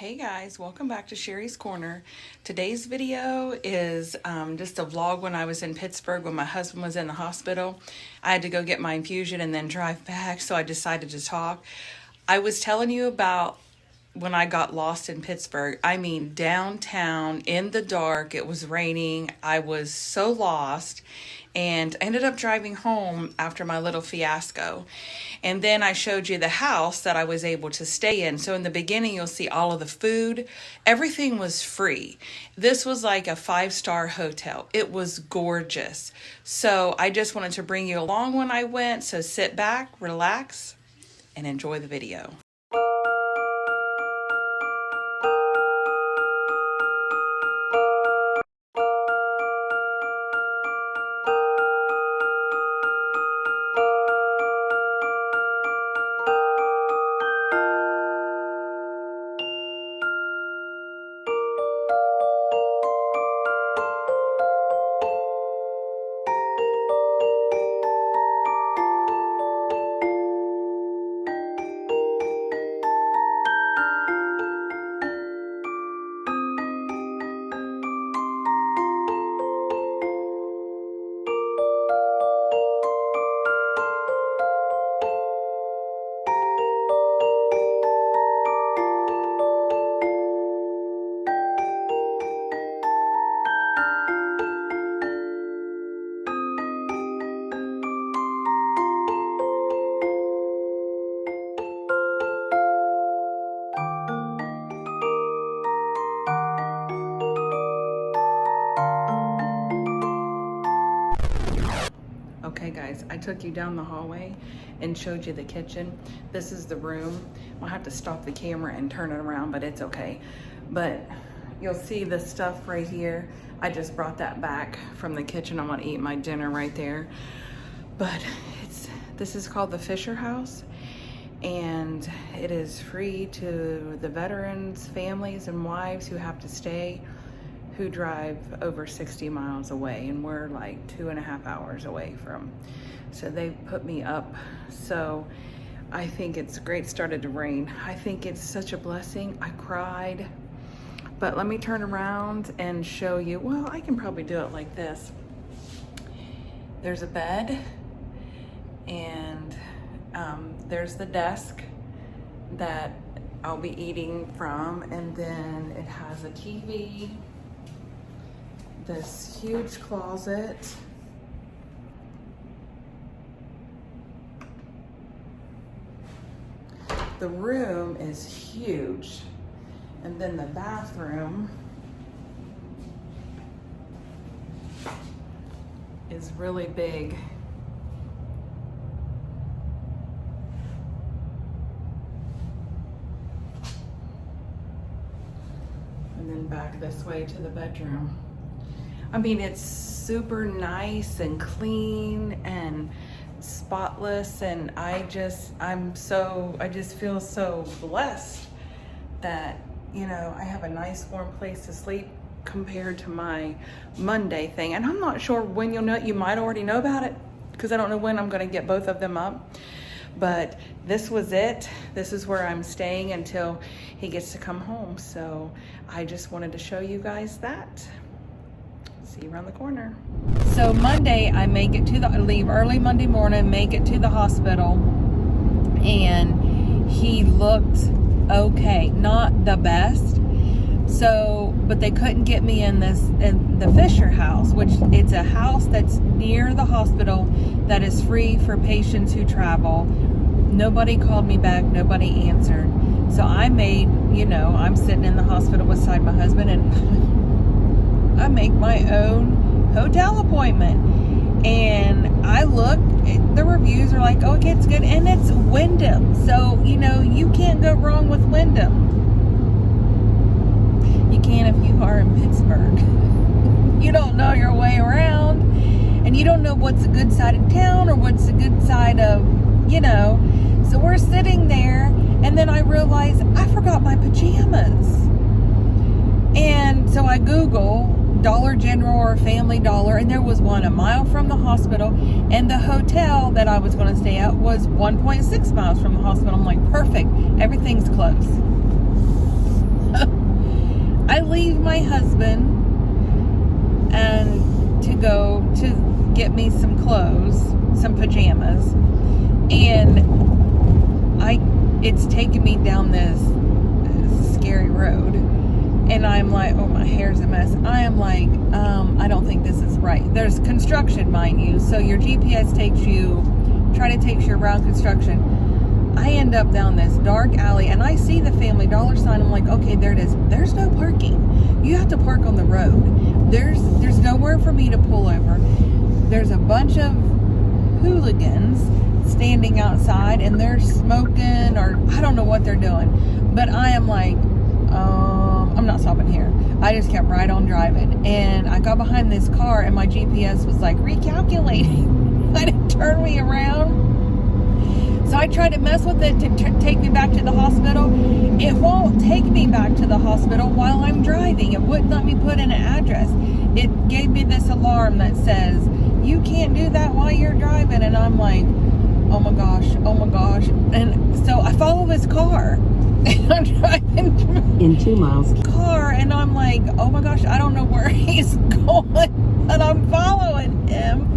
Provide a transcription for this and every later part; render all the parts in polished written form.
Hey guys, welcome back to Sherry's Corner. Today's video is just a vlog when I was in Pittsburgh when my husband was in the hospital. I had to go get my infusion and then drive back, so I decided to talk. I was telling you about when I got lost in Pittsburgh. I mean, downtown in the dark, it was raining. I was so lost and I ended up driving home after my little fiasco. And then I showed you the house that I was able to stay in. So in the beginning, you'll see all of the food. Everything was free. This was like a 5-star hotel. It was gorgeous. So I just wanted to bring you along when I went. So sit back, relax, and enjoy the video. Okay guys, I took you down the hallway and showed you the kitchen. This is the room. I'll have to stop the camera and turn it around, but it's okay. But you'll see the stuff right here. I just brought that back from the kitchen. I'm gonna eat my dinner right there. But this is called the Fisher House, and it is free to the veterans, families, and wives who have to stay, who drive over 60 miles away, and we're like 2.5 hours away from. So they put me up. So I think it's great. It started to rain. I think it's such a blessing. I cried, but let me turn around and show you. Well, I can probably do it like this. There's a bed, and there's the desk that I'll be eating from, and then it has a TV, this huge closet, the room is huge, and then the bathroom is really big. And then back this way to the bedroom. I mean, it's super nice and clean and spotless, and I just feel so blessed that, you know, I have a nice warm place to sleep compared to my Monday thing. And I'm not sure when you'll know. You might already know about it, because I don't know when I'm going to get both of them up. But this was it. This is where I'm staying until he gets to come home. So I just wanted to show you guys that. See you around the corner. So Monday, I leave early Monday morning, make it to the hospital, and he looked okay, not the best. So, but they couldn't get me in the Fisher House, which it's a house that's near the hospital that is free for patients who travel. Nobody called me back, nobody answered. So I made, I'm sitting in the hospital beside my husband, and I make my own hotel appointment. And I looked, the reviews are like, oh, okay, it's good. And it's Wyndham. So, you can't go wrong with Wyndham. You can if you are in Pittsburgh. You don't know your way around, and you don't know what's a good side of town or what's a good side of, So we're sitting there, and then I realized I forgot my pajamas. And so I Google Dollar General or Family Dollar, and there was one a mile from the hospital, and the hotel that I was going to stay at was 1.6 miles from the hospital. I'm like, perfect, everything's close. leave my husband and to go to get me some clothes, some pajamas, and it's taking me down this scary road, and I'm like, oh, my hair's a mess. I am like, I don't think this is right. There's construction, mind you, so your GPS takes you around construction. I end up down this dark alley, and I see the Family Dollar sign. I'm like, okay, there it is. There's no parking. You have to park on the road. There's nowhere for me to pull over. There's a bunch of hooligans standing outside, and they're smoking, or I don't know what they're doing. But I am like, I'm not stopping here. I just kept right on driving, and I got behind this car, and my GPS was like recalculating. Let it turn me around. So I tried to mess with it to take me back to the hospital. It won't take me back to the hospital while I'm driving. It wouldn't let me put in an address. It gave me this alarm that says, you can't do that while you're driving. And I'm like, oh my gosh. And so I follow this car. And I'm driving in 2 miles. Car, and I'm like, oh my gosh, I don't know where he's going. And I'm following him.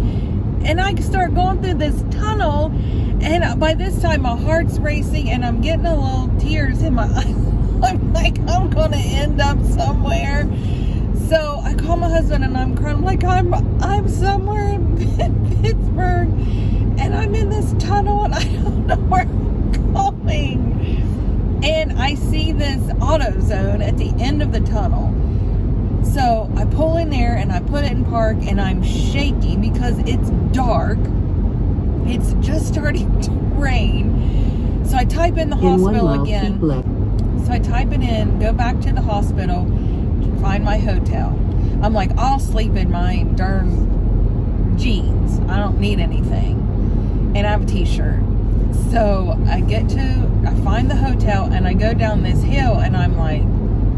And I start going through this tunnel. And by this time, my heart's racing, and I'm getting a little tears in my eyes. I'm like, I'm going to end up somewhere. So I call my husband, and I'm crying. I'm like, I'm somewhere in Pittsburgh, and I'm in this tunnel, and I don't know where I'm going. And I see this AutoZone at the end of the tunnel. So I pull in there, and I put it in park, and I'm shaking because it's dark. It's just starting to rain. So I type in the hospital again. So I type it in, go back to the hospital, find my hotel. I'm like, I'll sleep in my darn jeans. I don't need anything. And I have a t-shirt. So I find the hotel, and I go down this hill, and I'm like,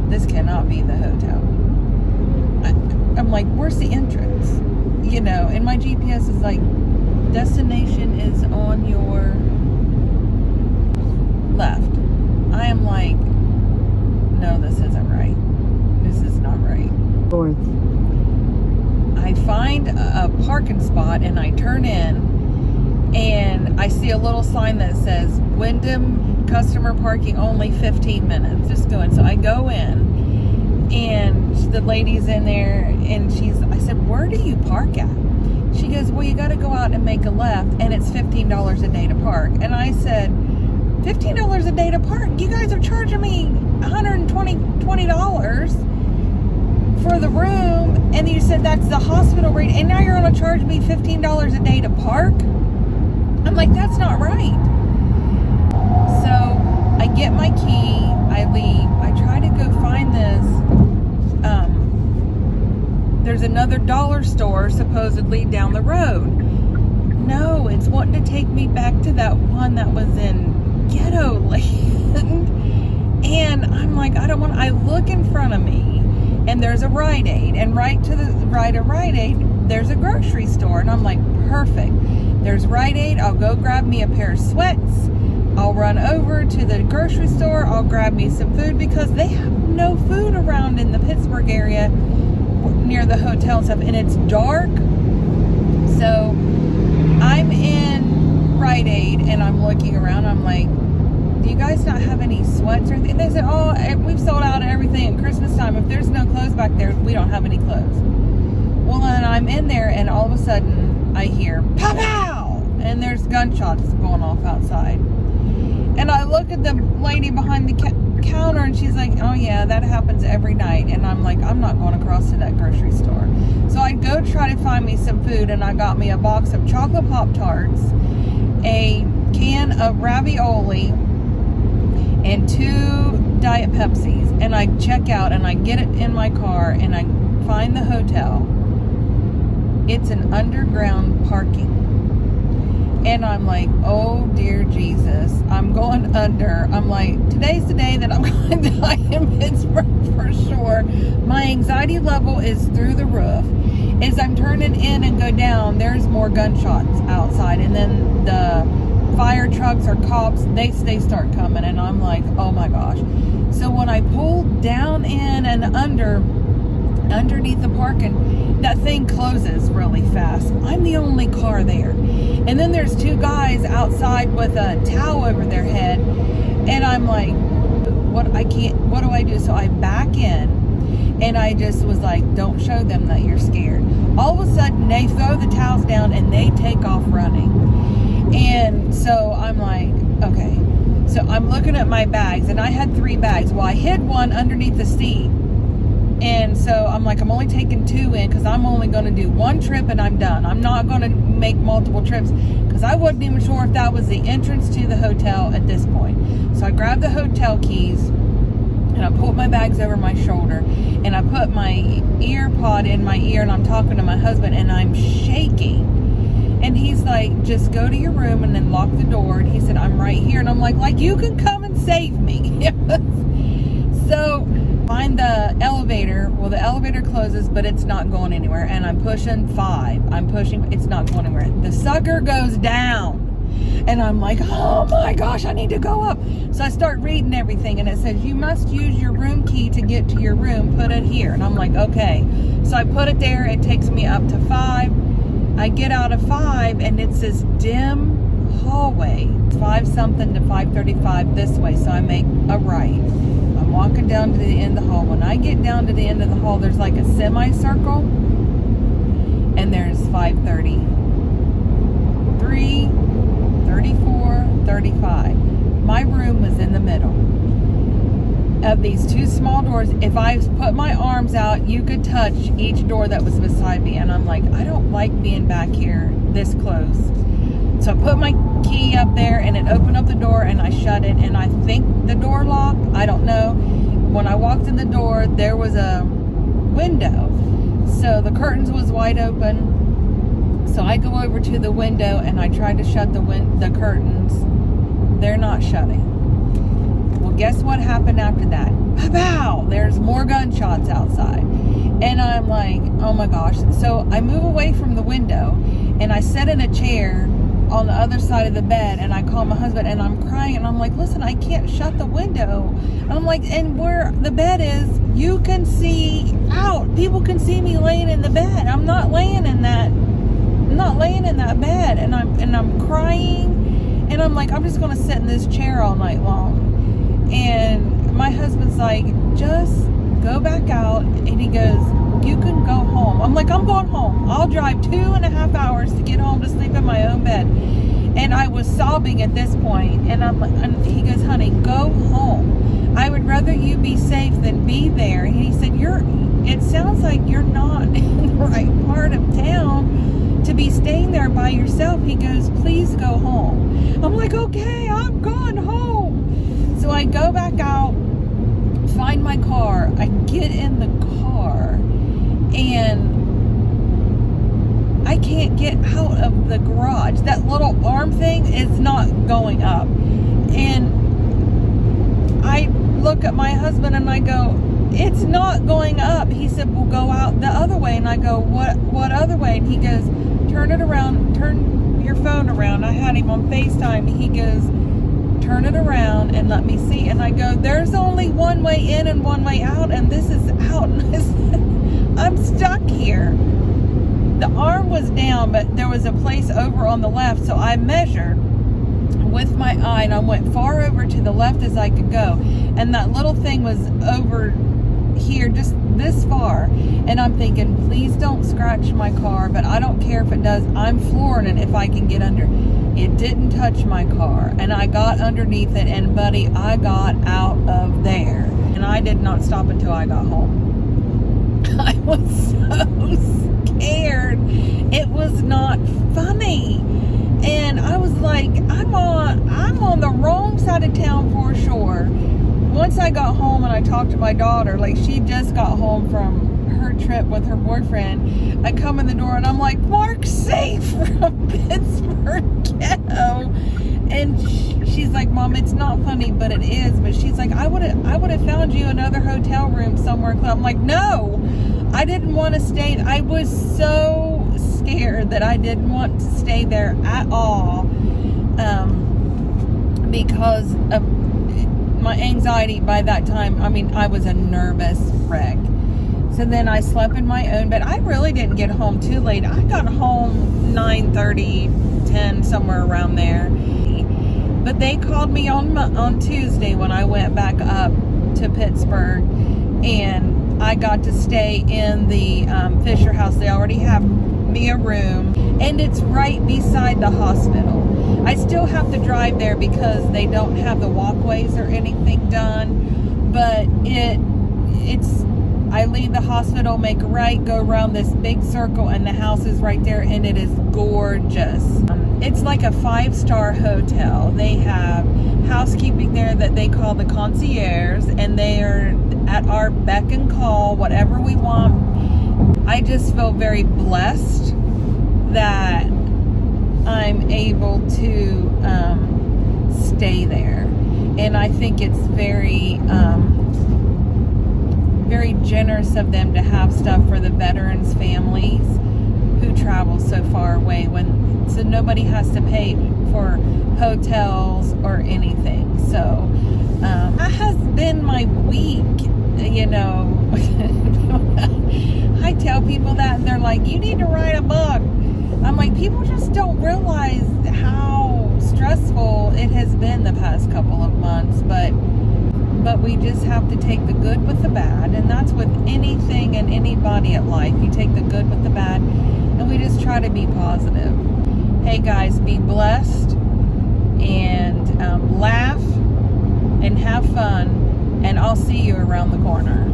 this cannot be the hotel. I'm like, where's the entrance? You know, and my GPS is like, destination is on your left. I am like, no, this isn't right. This is not right. Fourth. I find a parking spot, and I turn in, and I see a little sign that says Wyndham customer parking only 15 minutes. Just go in. So I go in, and the lady's in there, and I said, where do you park at? She goes, well, you got to go out and make a left, and it's $15 a day to park. And I said, $15 a day to park? You guys are charging me $120 for the room, and you said that's the hospital rate, and now you're going to charge me $15 a day to park? I'm like, that's not right. So I get my key, I leave, I try to go find this. There's another dollar store supposedly down the road. No, it's wanting to take me back to that one that was in Ghetto Land. And I'm like, I look in front of me, and there's a Rite Aid, and right to the right of Rite Aid, there's a grocery store. And I'm like, perfect. There's Rite Aid. I'll go grab me a pair of sweats. I'll run over to the grocery store. I'll grab me some food, because they have no food around in the Pittsburgh area near the hotel and stuff, and it's dark. So I'm in Rite Aid, and I'm looking around. I'm like, do you guys not have any sweats or anything? They said, oh, we've sold out everything at Christmas time. If there's no clothes back there, we don't have any clothes. Well, then I'm in there, and all of a sudden I hear pow pow, and there's gunshots going off outside. And I look at the lady behind the counter, and she's like, oh yeah, that happens every night. And I'm like, I'm not going across to that grocery store. So I go try to find me some food, and I got me a box of chocolate Pop-Tarts, a can of ravioli, and 2 Diet Pepsis. And I check out, and I get it in my car, and I find the hotel. It's an underground parking. And I'm like, oh dear Jesus, I'm going under. I'm like, today's the day that I'm going to die in Pittsburgh for sure. My anxiety level is through the roof. As I'm turning in and go down, there's more gunshots outside. And then the fire trucks or cops, they start coming, and I'm like, oh my gosh. So when I pulled down in and underneath the parking, that thing closes really fast. I'm the only car there, and then there's two guys outside with a towel over their head, and I'm like, what do I do? So I back in, and I just was like, don't show them that you're scared. All of a sudden they throw the towels down and they take off running. And so I'm like, okay. So I'm looking at my bags, and I had 3 bags. Well, I hid one underneath the seat. And so I'm like, I'm only taking 2 in because I'm only going to do 1 trip and I'm done. I'm not going to make multiple trips because I wasn't even sure if that was the entrance to the hotel at this point. So I grabbed the hotel keys and I pulled my bags over my shoulder, and I put my ear pod in my ear, and I'm talking to my husband, and I'm shaking. And he's like, just go to your room and then lock the door. And he said, I'm right here. And I'm like you can come and save me. So find the elevator. Well, the elevator closes, but it's not going anywhere. And I'm pushing 5. It's not going anywhere. The sucker goes down. And I'm like, oh my gosh, I need to go up. So I start reading everything, and it says, you must use your room key to get to your room. Put it here. And I'm like, okay. So I put it there. It takes me up to 5. I get out of 5, and it's this dim hallway. It's 5 something to 5:35 this way. So I make a right. I'm walking down to the end of the hall. When I get down to the end of the hall, there's like a semicircle, and there's 5:30. 3, 34, 35. My room was in the middle of these 2 small doors. If I put my arms out, you could touch each door that was beside me. And I'm like, I don't like being back here this close. So I put my key up there, and it opened up the door, and I shut it. And I think the door locked. I don't know. When I walked in the door, there was a window. So the curtains was wide open. So I go over to the window, and I try to shut the curtains. They're not shutting. Well, guess what happened after that? Pow! There's more gunshots outside. And I'm like, oh my gosh. So I move away from the window, and I sit in a chair on the other side of the bed, and I call my husband, and I'm crying, and I'm like, listen, I can't shut the window. And I'm like, and where the bed is, you can see out. People can see me laying in the bed. I'm not laying in that bed, and I'm crying, and I'm like, I'm just gonna sit in this chair all night long. And my husband's like, just go back out. And he goes, you can go home. I'm like, I'm going home. I'll drive 2.5 hours to get home to sleep in my own bed. And I was sobbing at this point, and he goes, honey, go home. I would rather you be safe than be there. And he said, it sounds like you're not in the right part of town to be staying there by yourself. He goes, please go home. I'm like, okay, I'm going home. So I go back out, find my car. I get in the car, and I can't get out of the garage. That little arm thing is not going up. And I look at my husband, and I go, it's not going up. He said, well, go out the other way. And I go, what other way? And he goes, turn it around, turn your phone around. I had him on FaceTime. He goes, turn it around and let me see. And I go, there's only one way in and one way out, and this is out. And I said, I'm stuck here. The arm was down, but there was a place over on the left. So I measured with my eye, and I went far over to the left as I could go. And that little thing was over here, just this far. And I'm thinking, please don't scratch my car, but I don't care if it does. I'm flooring it if I can get under. It didn't touch my car, and I got underneath it, and buddy, I got out of there, and I did not stop until I got home. I was so scared. It was not funny. And I was like, I'm on the wrong side of town for sure. Once I got home and I talked to my daughter, like she just got home from her trip with her boyfriend, I come in the door and I'm like, Mark's safe from Pittsburgh ghetto. And she's like, Mom, it's not funny, but it is. But she's like, I would have found you another hotel room somewhere. I'm like, no, I didn't want to stay. I was so scared that I didn't want to stay there at all. because of my anxiety by that time. I mean, I was a nervous wreck. So then I slept in my own bed. I really didn't get home too late. I got home 9:30, 10, somewhere around there. But they called me on Tuesday when I went back up to Pittsburgh, and I got to stay in the Fisher house. They already have me a room, and it's right beside the hospital. I still have to drive there because they don't have the walkways or anything done, but it's I leave the hospital, make a right, go around this big circle, and the house is right there, and it is gorgeous. It's like a 5-star hotel. They have housekeeping there that they call the concierge, and they are at our beck and call, whatever we want. I just feel very blessed that I'm able to stay there. And I think it's very very generous of them to have stuff for the veterans' families who travel so far away, so nobody has to pay for hotels or anything. So that has been my week, you know. I tell people that, and they're like, you need to write a book. I'm like, people just don't realize how stressful it has been the past couple of months, but we just have to take the good with the bad, and that's with anything and anybody at life. You take the good with the bad, and we just try to be positive. Hey guys, be blessed, and laugh and have fun, and I'll see you around the corner.